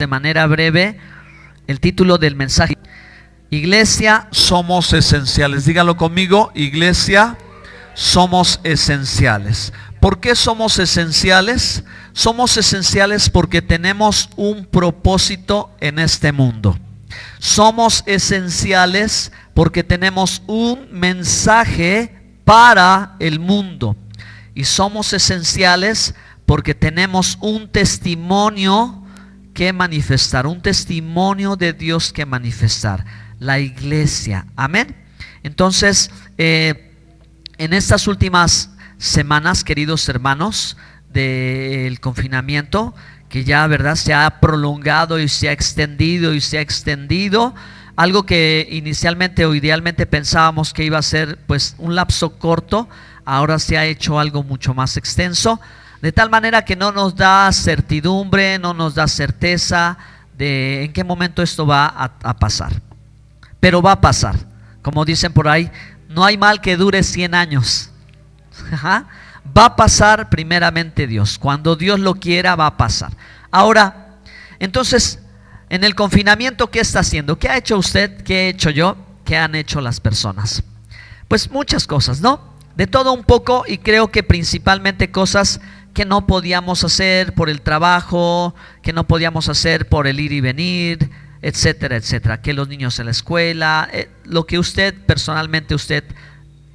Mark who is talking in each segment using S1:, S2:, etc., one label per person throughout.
S1: de manera breve el título del mensaje. Iglesia, somos esenciales. Dígalo conmigo, iglesia, somos esenciales. ¿Por qué somos esenciales? Somos esenciales porque tenemos un propósito en este mundo. Somos esenciales porque tenemos un mensaje para el mundo. Y somos esenciales porque tenemos un testimonio que manifestar, un testimonio de Dios que manifestar, la iglesia, amén. Entonces, en estas últimas semanas, queridos hermanos, del confinamiento, que ya, verdad, se ha prolongado y se ha extendido, algo que inicialmente o idealmente pensábamos que iba a ser pues un lapso corto, ahora se ha hecho algo mucho más extenso, de tal manera que no nos da certidumbre, no nos da certeza de en qué momento esto va a pasar. Pero va a pasar. Como dicen por ahí, no hay mal que dure 100 años. Va a pasar primeramente Dios. Cuando Dios lo quiera, va a pasar. Ahora, entonces, en el confinamiento, ¿qué está haciendo? ¿Qué ha hecho usted? ¿Qué he hecho yo? ¿Qué han hecho las personas? Pues muchas cosas, ¿no? De todo un poco, y creo que principalmente cosas que no podíamos hacer por el trabajo, que no podíamos hacer por el ir y venir, etcétera, etcétera. Que los niños en la escuela, lo que usted personalmente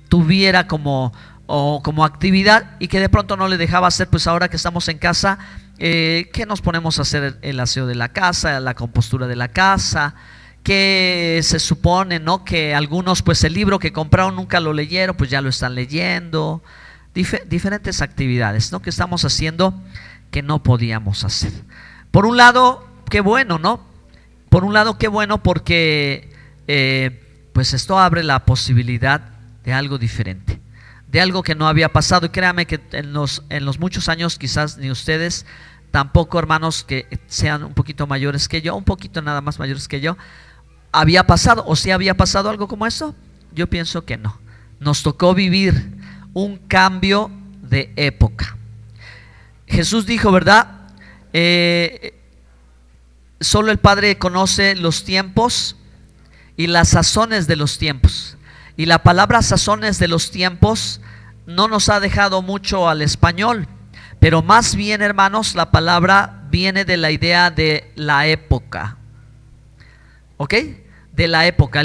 S1: tuviera como actividad y que de pronto no le dejaba hacer, pues ahora que estamos en casa, ¿qué nos ponemos a hacer? El aseo de la casa, la compostura de la casa, que se supone, ¿no? Que algunos, pues el libro que compraron nunca lo leyeron, pues ya lo están leyendo. Diferentes actividades, ¿no? Que estamos haciendo que no podíamos hacer. Por un lado, qué bueno, ¿no? Por un lado, qué bueno porque pues esto abre la posibilidad de algo diferente, de algo que no había pasado. Y créanme que en los muchos años, quizás ni ustedes, tampoco hermanos que sean un poquito mayores que yo, un poquito nada más mayores que yo, había pasado, o si había pasado algo como eso. Yo pienso que no. Nos tocó vivir un cambio de época. Jesús dijo, ¿verdad? Solo el Padre conoce los tiempos y las sazones de los tiempos. Y la palabra sazones de los tiempos no nos ha dejado mucho al español, pero más bien, hermanos, la palabra viene de la idea de la época. ¿Ok? De la época.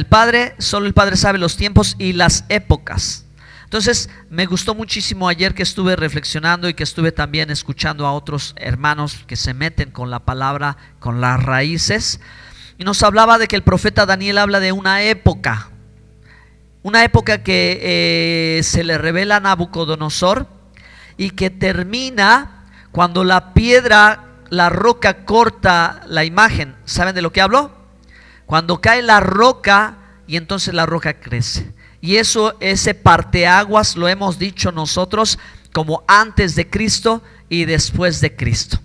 S1: Solo el Padre sabe los tiempos y las épocas. Entonces me gustó muchísimo ayer que estuve reflexionando y que estuve también escuchando a otros hermanos que se meten con la palabra, con las raíces, y nos hablaba de que el profeta Daniel habla de una época que se le revela a Nabucodonosor y que termina cuando la roca corta la imagen. ¿Saben de lo que hablo? Cuando cae la roca y entonces la roca crece. Y ese parteaguas lo hemos dicho nosotros como antes de Cristo y después de Cristo.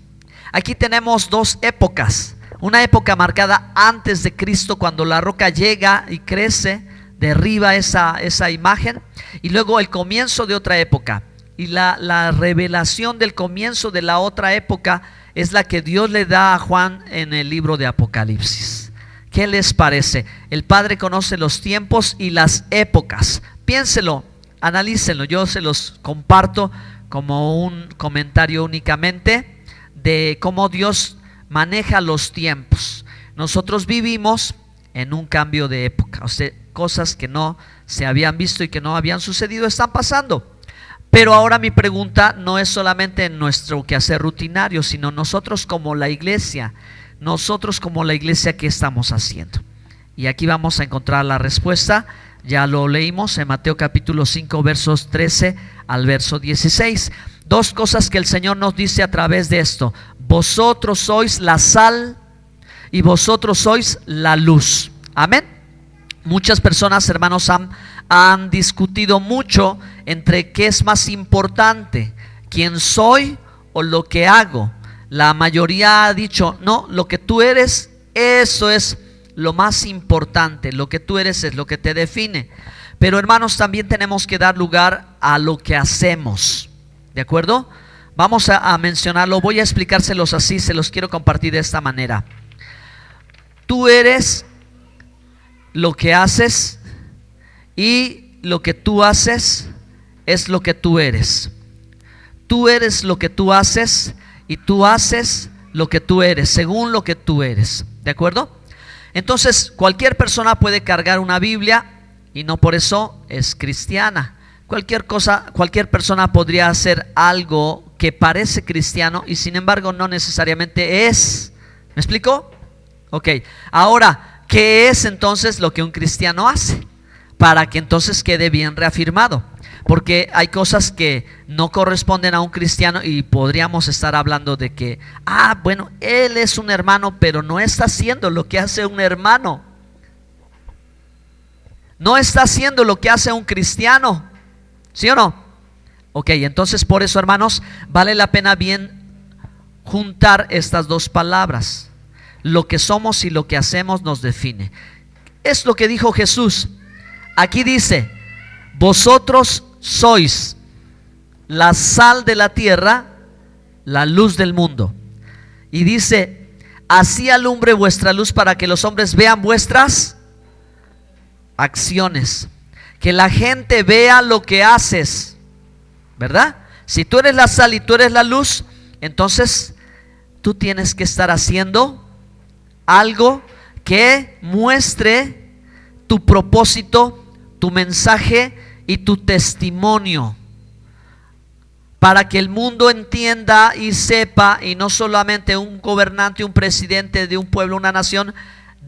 S1: Aquí tenemos dos épocas. Una época marcada antes de Cristo, cuando la roca llega y crece, derriba esa imagen. Y luego el comienzo de otra época. Y la revelación del comienzo de la otra época es la que Dios le da a Juan en el libro de Apocalipsis. ¿Qué les parece? El Padre conoce los tiempos y las épocas. Piénselo, analícenlo. Yo se los comparto como un comentario únicamente de cómo Dios maneja los tiempos. Nosotros vivimos en un cambio de época. O sea, cosas que no se habían visto y que no habían sucedido están pasando. Pero ahora mi pregunta no es solamente en nuestro quehacer rutinario, sino nosotros como la iglesia. ¿Qué estamos haciendo? Y aquí vamos a encontrar la respuesta. Ya lo leímos en Mateo capítulo 5 versos 13 al verso 16. Dos cosas que el Señor nos dice a través de esto: vosotros sois la sal y vosotros sois la luz. Amén. Muchas personas, hermanos, han discutido mucho entre qué es más importante, quién soy o lo que hago. La mayoría ha dicho, no, lo que tú eres, eso es lo más importante. Lo que tú eres es lo que te define. Pero hermanos, también tenemos que dar lugar a lo que hacemos. ¿De acuerdo? Vamos a mencionarlo, voy a explicárselos así, se los quiero compartir de esta manera. Tú eres lo que haces y lo que tú haces es lo que tú eres. Tú eres lo que tú haces y tú haces lo que tú eres, según lo que tú eres. ¿De acuerdo? Entonces, cualquier persona puede cargar una Biblia y no por eso es cristiana. Cualquier persona podría hacer algo que parece cristiano y sin embargo no necesariamente es. ¿Me explico? Ok. Ahora, ¿qué es entonces lo que un cristiano hace? Para que entonces quede bien reafirmado. Porque hay cosas que no corresponden a un cristiano y podríamos estar hablando de que, bueno, él es un hermano, pero no está haciendo lo que hace un hermano. No está haciendo lo que hace un cristiano. ¿Sí o no? Ok, entonces por eso, hermanos, vale la pena bien juntar estas dos palabras. Lo que somos y lo que hacemos nos define. Es lo que dijo Jesús. Aquí dice: vosotros sois la sal de la tierra, la luz del mundo. Y dice: así alumbre vuestra luz para que los hombres vean vuestras acciones. Que la gente vea lo que haces, ¿verdad? Si tú eres la sal y tú eres la luz, entonces tú tienes que estar haciendo algo que muestre tu propósito, tu mensaje y tu testimonio, para que el mundo entienda y sepa, y no solamente un gobernante, un presidente de un pueblo, una nación,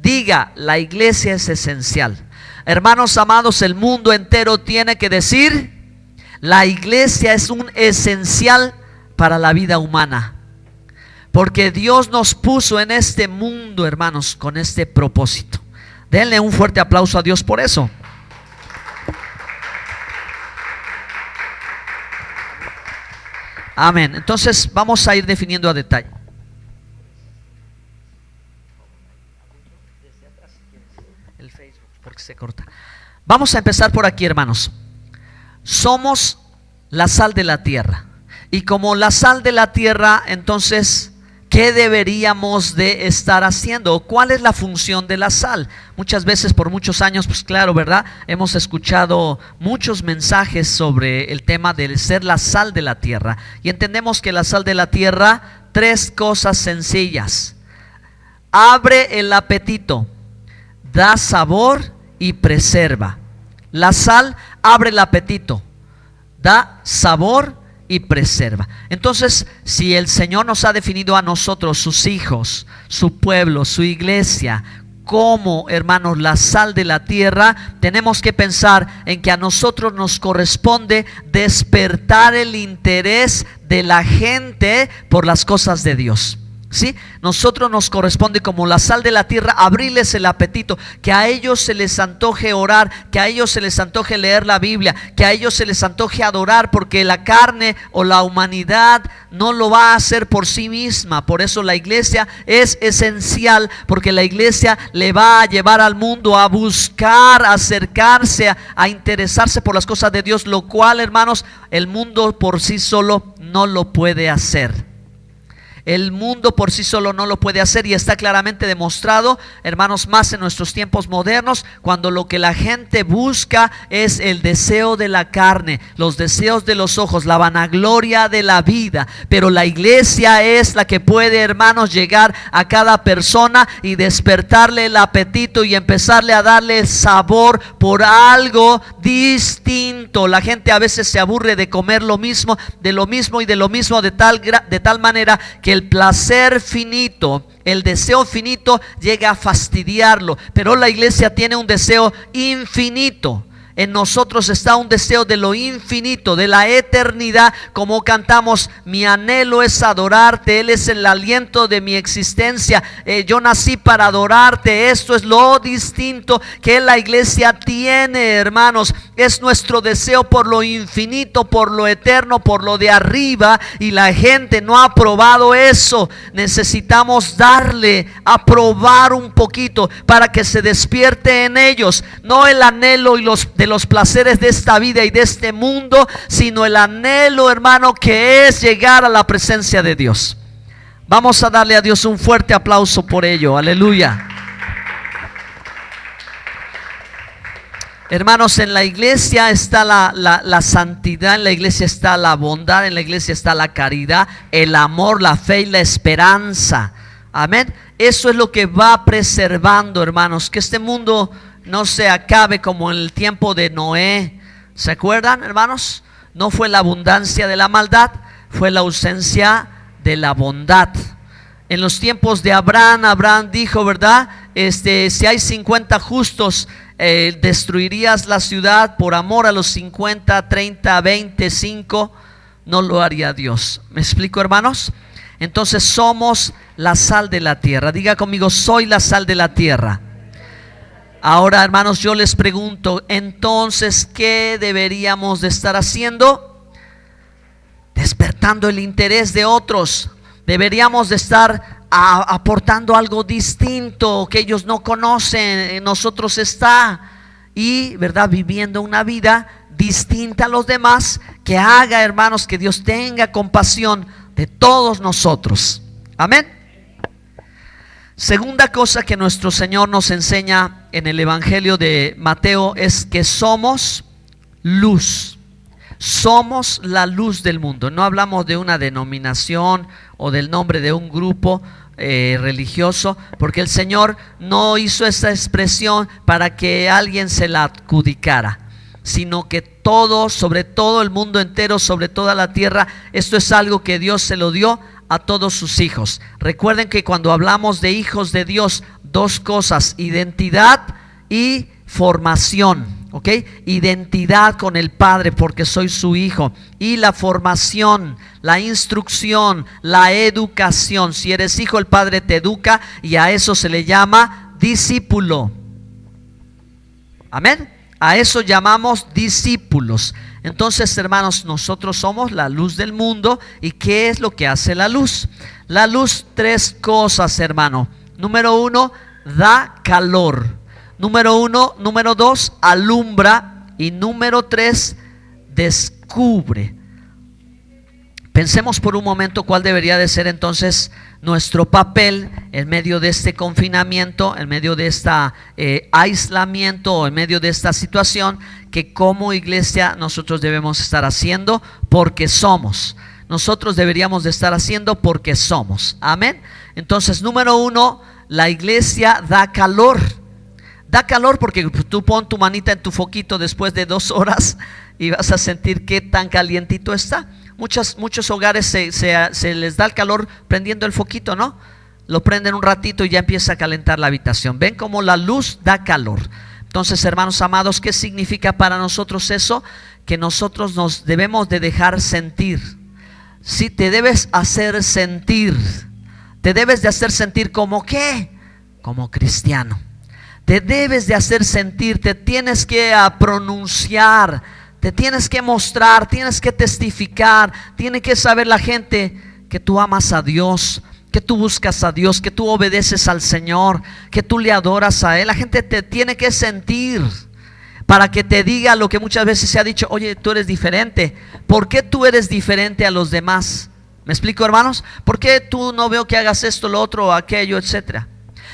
S1: diga: la iglesia es esencial. Hermanos amados, el mundo entero tiene que decir: la iglesia es un esencial para la vida humana, porque Dios nos puso en este mundo, hermanos, con este propósito. Denle un fuerte aplauso a Dios por eso. Amén. Entonces vamos a ir definiendo a detalle. El Facebook, porque se corta. Vamos a empezar por aquí, hermanos. Somos la sal de la tierra. Y como la sal de la tierra, entonces, ¿qué deberíamos de estar haciendo? ¿Cuál es la función de la sal? Muchas veces, por muchos años, pues claro, ¿verdad? Hemos escuchado muchos mensajes sobre el tema de ser la sal de la tierra. Y entendemos que la sal de la tierra, tres cosas sencillas: abre el apetito, da sabor y preserva. La sal abre el apetito, da sabor y preserva. Entonces, si el Señor nos ha definido a nosotros, sus hijos, su pueblo, su iglesia, como, hermanos, la sal de la tierra, tenemos que pensar en que a nosotros nos corresponde despertar el interés de la gente por las cosas de Dios. ¿Sí? Nosotros nos corresponde, como la sal de la tierra, abrirles el apetito, que a ellos se les antoje orar, que a ellos se les antoje leer la Biblia, que a ellos se les antoje adorar, porque la carne o la humanidad no lo va a hacer por sí misma. Por eso la iglesia es esencial, porque la iglesia le va a llevar al mundo a buscar, a acercarse, a interesarse por las cosas de Dios, lo cual, hermanos, el mundo por sí solo no lo puede hacer. El mundo por sí solo no lo puede hacer, y está claramente demostrado, hermanos, más en nuestros tiempos modernos, cuando lo que la gente busca es el deseo de la carne, los deseos de los ojos, la vanagloria de la vida. Pero la iglesia es la que puede, hermanos, llegar a cada persona y despertarle el apetito y empezarle a darle sabor por algo distinto. La gente a veces se aburre de comer lo mismo, de lo mismo y de lo mismo, de tal manera que el placer finito, el deseo finito llega a fastidiarlo. Pero la iglesia tiene un deseo infinito. En nosotros está un deseo de lo infinito, de la eternidad, como cantamos: mi anhelo es adorarte, Él es el aliento de mi existencia, yo nací para adorarte. Esto es lo distinto que la iglesia tiene, hermanos. Es nuestro deseo por lo infinito, por lo eterno, por lo de arriba, y la gente no ha probado eso. Necesitamos darle a probar un poquito para que se despierte en ellos, no el anhelo y de los placeres de esta vida y de este mundo, sino el anhelo, hermano, que es llegar a la presencia de Dios. Vamos a darle a Dios un fuerte aplauso por ello. Aleluya. Hermanos, en la iglesia está la santidad, en la iglesia está la bondad, en la iglesia está la caridad, el amor, la fe y la esperanza. Amén. Eso es lo que va preservando, hermanos, que este mundo no se acabe como en el tiempo de Noé. ¿Se acuerdan, hermanos? No fue la abundancia de la maldad, fue la ausencia de la bondad. En los tiempos de Abraham dijo, ¿verdad? Si hay 50 justos, destruirías la ciudad por amor a los 50, 30, 25. No lo haría Dios. ¿Me explico, hermanos? Entonces somos la sal de la tierra. Diga conmigo, soy la sal de la tierra. Ahora, hermanos, yo les pregunto, entonces, ¿qué deberíamos de estar haciendo? Despertando el interés de otros. Deberíamos de estar aportando algo distinto que ellos no conocen, en nosotros está, y verdad, viviendo una vida distinta a los demás, que haga, hermanos, que Dios tenga compasión de todos nosotros. Amén. Segunda cosa que nuestro Señor nos enseña en el Evangelio de Mateo es que somos luz. Somos la luz del mundo. No hablamos de una denominación o del nombre de un grupo religioso, porque el Señor no hizo esa expresión para que alguien se la adjudicara, sino que todo, sobre todo el mundo entero, sobre toda la tierra, esto es algo que Dios se lo dio a todos sus hijos. Recuerden que cuando hablamos de hijos de Dios, dos cosas: identidad y formación. ¿Ok? Identidad con el Padre porque soy su hijo, y la formación, la instrucción, la educación. Si eres hijo, el Padre te educa, y a eso se le llama discípulo. Amén. A eso llamamos discípulos. Entonces, hermanos, nosotros somos la luz del mundo. ¿Y qué es lo que hace la luz? La luz, tres cosas, hermano. Número uno, da calor. Número dos, alumbra. Y número tres, descubre. Pensemos por un momento cuál debería de ser entonces nuestro papel en medio de este confinamiento, en medio de este aislamiento, o en medio de esta situación, que como iglesia nosotros debemos estar haciendo porque somos. Nosotros deberíamos de estar haciendo porque somos. Amén. Entonces, número uno, la iglesia da calor. Da calor porque tú pon tu manita en tu foquito después de 2 horas y vas a sentir qué tan calientito está. Muchos hogares se les da el calor prendiendo el foquito, ¿no? Lo prenden un ratito y ya empieza a calentar la habitación. ¿Ven cómo la luz da calor? Entonces, hermanos amados, ¿qué significa para nosotros eso? Que nosotros nos debemos de dejar sentir. Si te debes hacer sentir, te debes de hacer sentir como ¿qué? Como cristiano. Te debes de hacer sentir, te tienes que pronunciar, te tienes que mostrar, tienes que testificar, tiene que saber la gente que tú amas a Dios, que tú buscas a Dios, que tú obedeces al Señor, que tú le adoras a Él. La gente te tiene que sentir para que te diga lo que muchas veces se ha dicho: oye, tú eres diferente. ¿Por qué tú eres diferente a los demás? ¿Me explico, hermanos? ¿Por qué tú no veo que hagas esto, lo otro o aquello, etcétera?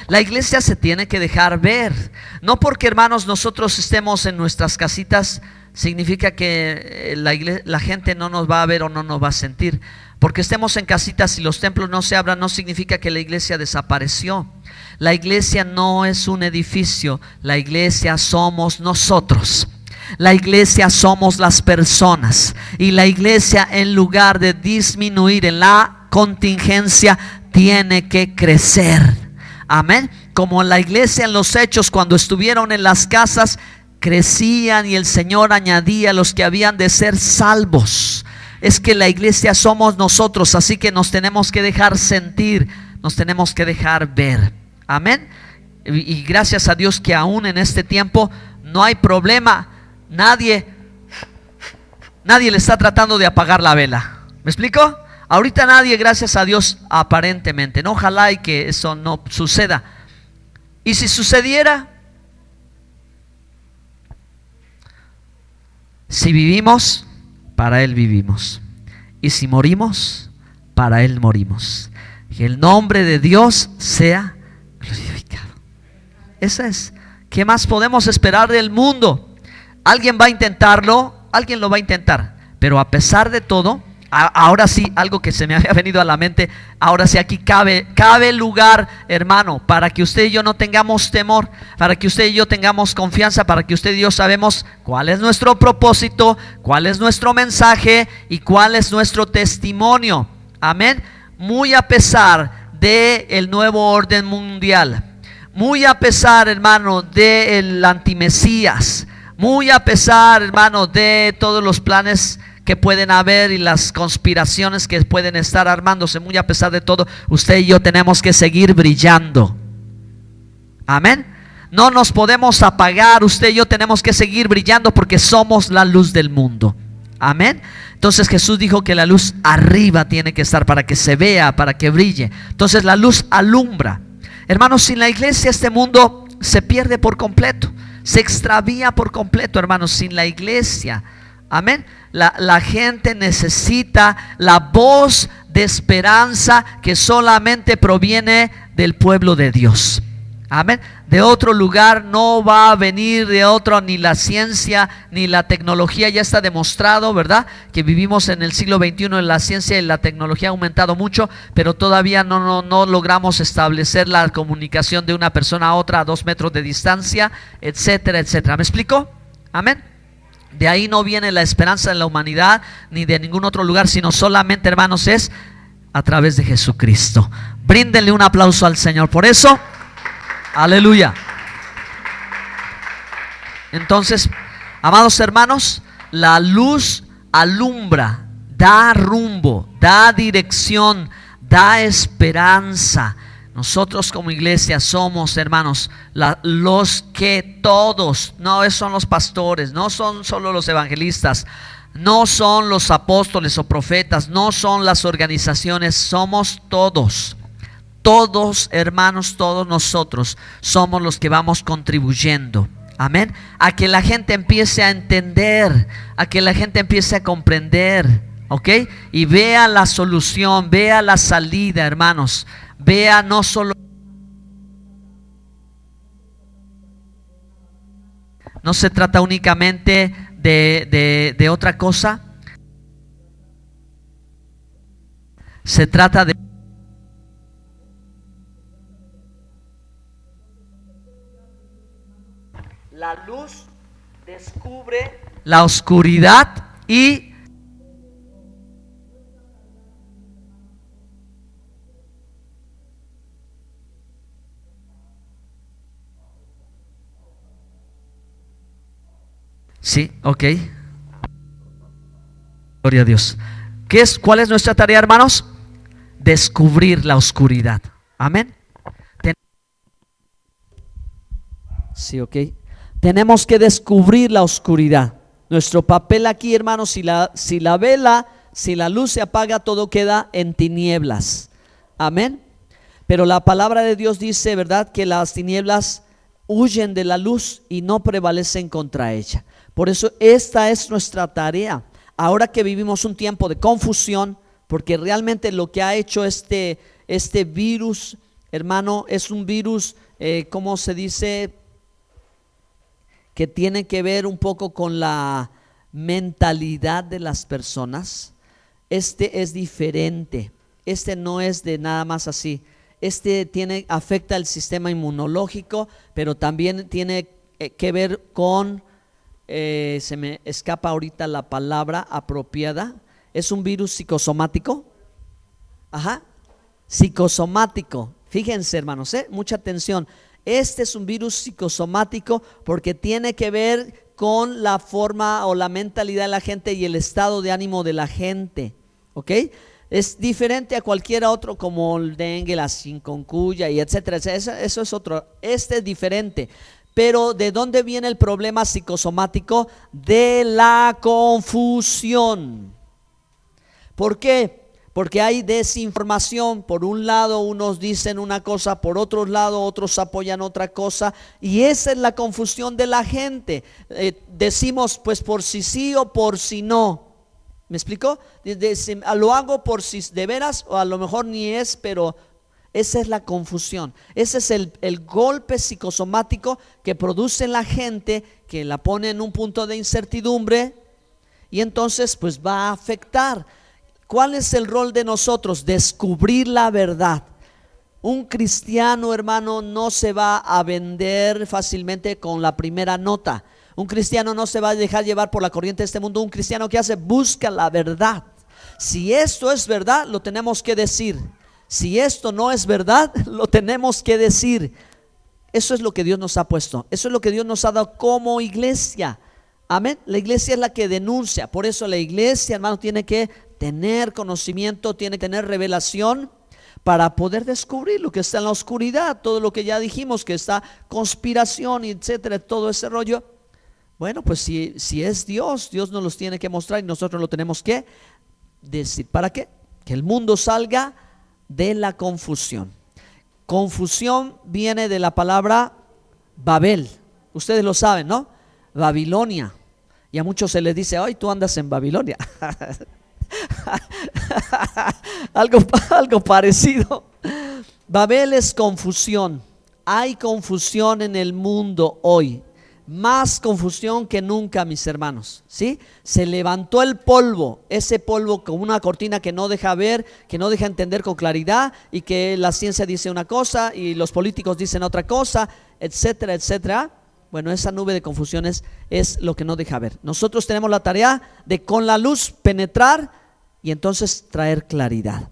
S1: La iglesia se tiene que dejar ver. No porque, hermanos, nosotros estemos en nuestras casitas significa que la gente no nos va a ver o no nos va a sentir. Porque estemos en casitas y los templos no se abran, no significa que la iglesia desapareció. La iglesia no es un edificio. La iglesia somos nosotros. La iglesia somos las personas. Y la iglesia, en lugar de disminuir en la contingencia, tiene que crecer. Amén. Como la iglesia en los Hechos, cuando estuvieron en las casas, crecían y el Señor añadía a los que habían de ser salvos. Es que la iglesia somos nosotros, así que nos tenemos que dejar sentir, nos tenemos que dejar ver. Amén. Y gracias a Dios que aún en este tiempo no hay problema. Nadie le está tratando de apagar la vela. ¿Me explico? Ahorita nadie, gracias a Dios, aparentemente. No, ojalá y que eso no suceda. Y si sucediera, si vivimos, para Él vivimos. Y si morimos, para Él morimos. Que el nombre de Dios sea glorificado. Esa es. ¿Qué más podemos esperar del mundo? Alguien va a intentarlo, alguien lo va a intentar, pero a pesar de todo, ahora sí, algo que se me había venido a la mente, ahora sí aquí cabe lugar, hermano, para que usted y yo no tengamos temor, para que usted y yo tengamos confianza, para que usted y yo sabemos cuál es nuestro propósito, cuál es nuestro mensaje y cuál es nuestro testimonio. Amén. Muy a pesar del nuevo orden mundial, muy a pesar, hermano, del antimesías, muy a pesar, hermano, de todos los planes que pueden haber y las conspiraciones que pueden estar armándose, muy a pesar de todo, usted y yo tenemos que seguir brillando. Amén. No nos podemos apagar, usted y yo tenemos que seguir brillando porque somos la luz del mundo. Amén. Entonces Jesús dijo que la luz arriba tiene que estar para que se vea, para que brille. Entonces la luz alumbra. Hermanos, sin la iglesia este mundo se pierde por completo, se extravía por completo, hermanos, sin la iglesia. Amén. La gente necesita la voz de esperanza que solamente proviene del pueblo de Dios. Amén. De otro lugar no va a venir, de otro, ni la ciencia ni la tecnología. Ya está demostrado, ¿verdad?, que vivimos en el siglo XXI, en la ciencia y la tecnología ha aumentado mucho, pero todavía no logramos establecer la comunicación de una persona a otra a 2 metros de distancia, etcétera, etcétera. ¿Me explico? Amén. De ahí no viene la esperanza de la humanidad ni de ningún otro lugar, sino solamente, hermanos, es a través de Jesucristo. Bríndenle un aplauso al Señor por eso. Aleluya. Entonces, amados hermanos, la luz alumbra, da rumbo, da dirección, da esperanza. Nosotros como iglesia somos, hermanos, los que todos, no son los pastores, no son solo los evangelistas, no son los apóstoles o profetas, no son las organizaciones, somos todos. Todos, hermanos, todos nosotros somos los que vamos contribuyendo. Amén. A que la gente empiece a entender, a que la gente empiece a comprender, ¿ok? Y vea la solución, vea la salida, hermanos. Vea no solo, no se trata únicamente de otra cosa. Se trata de la luz descubre la oscuridad y sí, ok. Gloria a Dios. ¿Cuál es nuestra tarea, hermanos? Descubrir la oscuridad. Amén. Sí, ok. Tenemos que descubrir la oscuridad. Nuestro papel aquí, hermanos, si la luz se apaga, todo queda en tinieblas. Amén. Pero la palabra de Dios dice, ¿verdad?, que las tinieblas huyen de la luz y no prevalecen contra ella. Por eso esta es nuestra tarea. Ahora que vivimos un tiempo de confusión, porque realmente lo que ha hecho este virus, hermano, es un virus, ¿cómo se dice?, que tiene que ver un poco con la mentalidad de las personas. Este es diferente. Este no es de nada más así. Afecta el sistema inmunológico, pero también tiene que ver con, se me escapa ahorita la palabra apropiada. Es un virus psicosomático. Ajá, psicosomático. Fíjense, hermanos, mucha atención. Este es un virus psicosomático porque tiene que ver con la forma o la mentalidad de la gente y el estado de ánimo de la gente, ¿ok? Es diferente a cualquier otro como el dengue, la chikungunya y etcétera. Eso es otro. Este es diferente. Pero ¿de dónde viene el problema psicosomático? De la confusión. ¿Por qué? Porque hay desinformación. Por un lado unos dicen una cosa, por otro lado otros apoyan otra cosa, y esa es la confusión de la gente. Decimos pues por si sí o por si no. ¿Me explicó? Lo hago por si de veras, o a lo mejor ni es, pero Esa es la confusión. Ese es el golpe psicosomático que produce en la gente, que la pone en un punto de incertidumbre y entonces pues va a afectar. ¿Cuál es el rol de nosotros? Descubrir la verdad. Un cristiano, hermano, no se va a vender fácilmente con la primera nota. Un cristiano no se va a dejar llevar por la corriente de este mundo. Un cristiano, ¿qué hace? Busca la verdad. Si esto es verdad, lo tenemos que decir. Si esto no es verdad, lo tenemos que decir. Eso es lo que Dios nos ha puesto. Eso es lo que Dios nos ha dado como iglesia. Amén. La iglesia es la que denuncia. Por eso la iglesia, hermano, tiene que tener conocimiento, tiene que tener revelación para poder descubrir lo que está en la oscuridad. Todo lo que ya dijimos, que está conspiración, etcétera, todo ese rollo. Bueno, pues si es Dios, Dios nos los tiene que mostrar y nosotros lo tenemos que decir. ¿Para qué? Que el mundo salga de la confusión. Confusión viene de la palabra Babel. Ustedes lo saben, ¿no? Babilonia. Y a muchos se les dice: ay, tú andas en Babilonia. algo parecido. Babel es confusión. Hay confusión en el mundo hoy. Más confusión que nunca, mis hermanos, ¿sí? Se levantó el polvo, ese polvo como una cortina que no deja ver, que no deja entender con claridad, y que la ciencia dice una cosa y los políticos dicen otra cosa, etcétera, etcétera. Bueno, esa nube de confusiones es lo que no deja ver. Nosotros tenemos la tarea de con la luz penetrar y entonces traer claridad.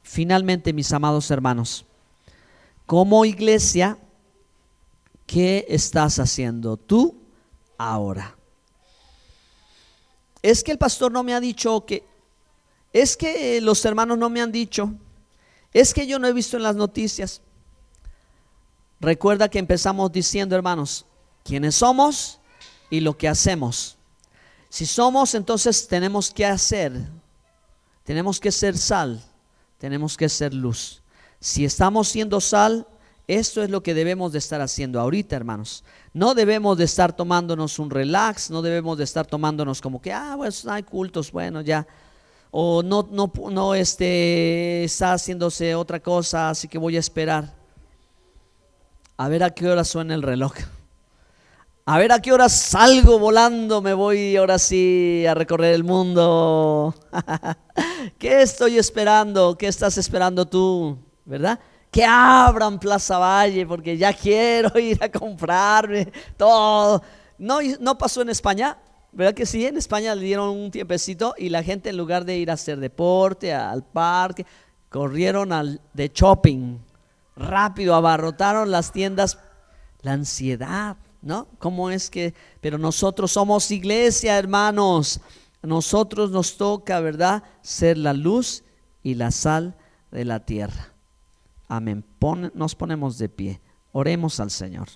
S1: Finalmente, mis amados hermanos, como iglesia, ¿qué estás haciendo tú ahora? Es que el pastor no me ha dicho que, es que los hermanos no me han dicho, es que yo no he visto en las noticias. Recuerda que empezamos diciendo, hermanos, quiénes somos y lo que hacemos. Si somos, entonces tenemos que hacer, tenemos que ser sal, tenemos que ser luz. Si estamos siendo sal, esto es lo que debemos de estar haciendo ahorita, hermanos. No debemos de estar tomándonos un relax, no debemos de estar tomándonos como que, pues hay cultos, bueno, ya. O no está haciéndose otra cosa, así que voy a esperar. A ver a qué hora suena el reloj. A ver a qué hora salgo volando, me voy ahora sí a recorrer el mundo. ¿Qué estoy esperando? ¿Qué estás esperando tú? ¿Verdad? Que abran Plaza Valle porque ya quiero ir a comprarme todo. No pasó en España, ¿verdad que sí? En España le dieron un tiempecito y la gente, en lugar de ir a hacer deporte, al parque, corrieron de shopping. Rápido, abarrotaron las tiendas. La ansiedad, ¿no? ¿Cómo es que? Pero nosotros somos iglesia, hermanos. A nosotros nos toca, ¿verdad?, ser la luz y la sal de la tierra. Amén. Nos ponemos de pie. Oremos al Señor.